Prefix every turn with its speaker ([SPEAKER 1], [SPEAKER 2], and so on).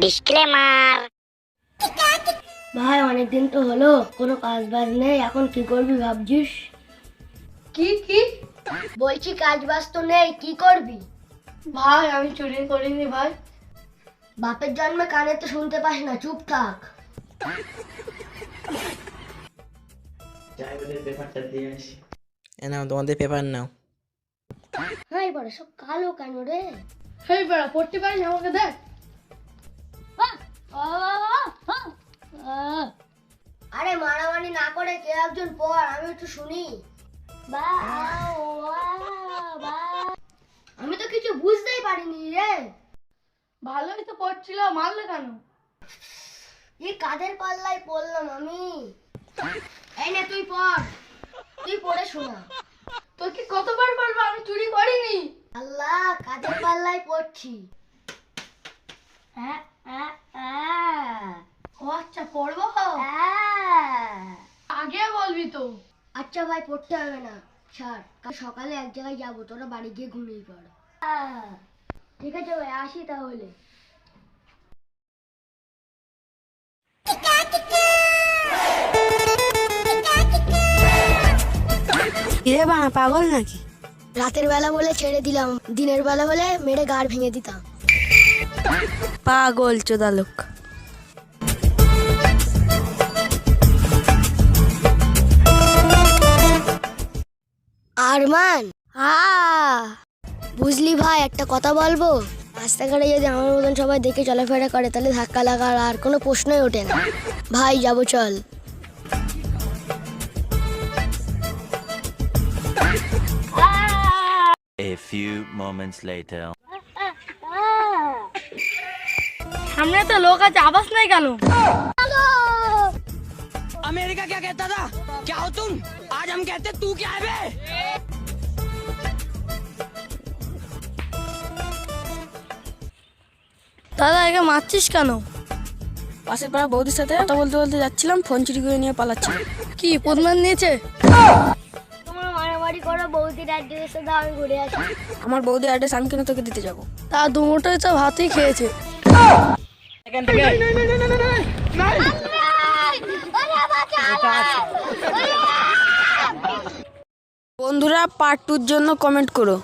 [SPEAKER 1] Disclaimer.
[SPEAKER 2] ভাই অনেকদিন তো হলো, কোনো কাজ বাজ নেই, এখন কি করবি ভাবছিস?
[SPEAKER 3] কি কি?
[SPEAKER 2] বলছি কাজ বাজ তো নেই, কি করবি?
[SPEAKER 3] ভাই আমি চুরি করিনি ভাই।
[SPEAKER 2] বাপের জন্মে কানে তো শুনতে পাস না, চুপ থাক।
[SPEAKER 4] নাও তোমাদের পেপার নাও।
[SPEAKER 2] হ্যাঁ এবারে সব কালো কেন রে?
[SPEAKER 3] হেই বেড়া, পড়তে পারিস আমাকে দেখ।
[SPEAKER 2] আরে মারামারি না করে কে একজন পড়, আমি একটু শুনি। আমি তো কিছু বুঝতেই পারিনি রে।
[SPEAKER 3] ভালোই তো পড়ছিল, মারলে কেন?
[SPEAKER 2] এই কাদের পাল্লায় পড়লাম আমি। এই নে তুই পড়, তুই পড়ে শোনা।
[SPEAKER 3] তোর কি কতবার বলবো আমি চুরি করিনি?
[SPEAKER 2] আল্লাহ, কাদের পাল্লায় পড়ছি।
[SPEAKER 3] ও আচ্ছা, পড়বো। আগে বলবি তো।
[SPEAKER 2] আচ্ছা ভাই, পড়তে হবে না, ছাড়, কাল সকালে এক জায়গায় যাবো, তোরা বাড়ি গিয়ে ঘুমিয়ে পড়। ঠিক আছে ভাই, আসি তাহলে।
[SPEAKER 5] এ বানা পাগল নাকি?
[SPEAKER 2] রাতের বেলা বলে ছেড়ে দিলাম, দিনের বেলা হলে মেরে গাড় ভেঙে দিতাম।
[SPEAKER 5] পাগল চোদা লোক।
[SPEAKER 2] আরমান, বুঝলি ভাই, একটা কথা বলবো। রাস্তাঘাটে যদি আমার মতন সবাই দেখে চলাফেরা করে, তাহলে ধাক্কা লাগার আর কোনো প্রশ্নই ওঠে না। ভাই যাবো, চল।
[SPEAKER 6] A few moments later.
[SPEAKER 3] সামনে তো লোক আছে, আওয়াজ নাই কেন?
[SPEAKER 4] अमेरिका क्या कहता था? क्या हो तुम? आज हम कहते तू क्या है बे?
[SPEAKER 5] দাদা একে মারছিস কেন? পাশের পাড়া বৌদির সাথে কথা বলতে বলতে যাচ্ছিলাম, ফোন চুরি করে নিয়ে পালাচ্ছিল। কি প্রমাণ নিয়েছে?
[SPEAKER 2] তোমার মারামারি করো, বৌদির অ্যাড্রেসে দাও, আমি ঘুরে আসি।
[SPEAKER 5] আমার বৌদির অ্যাড্রেস আমি কেন তোকে দিতে যাবো? তা দুমোটাই তো ভাতই খেয়েছে। বন্ধুরা পার্ট 2 এর জন্য কমেন্ট করো।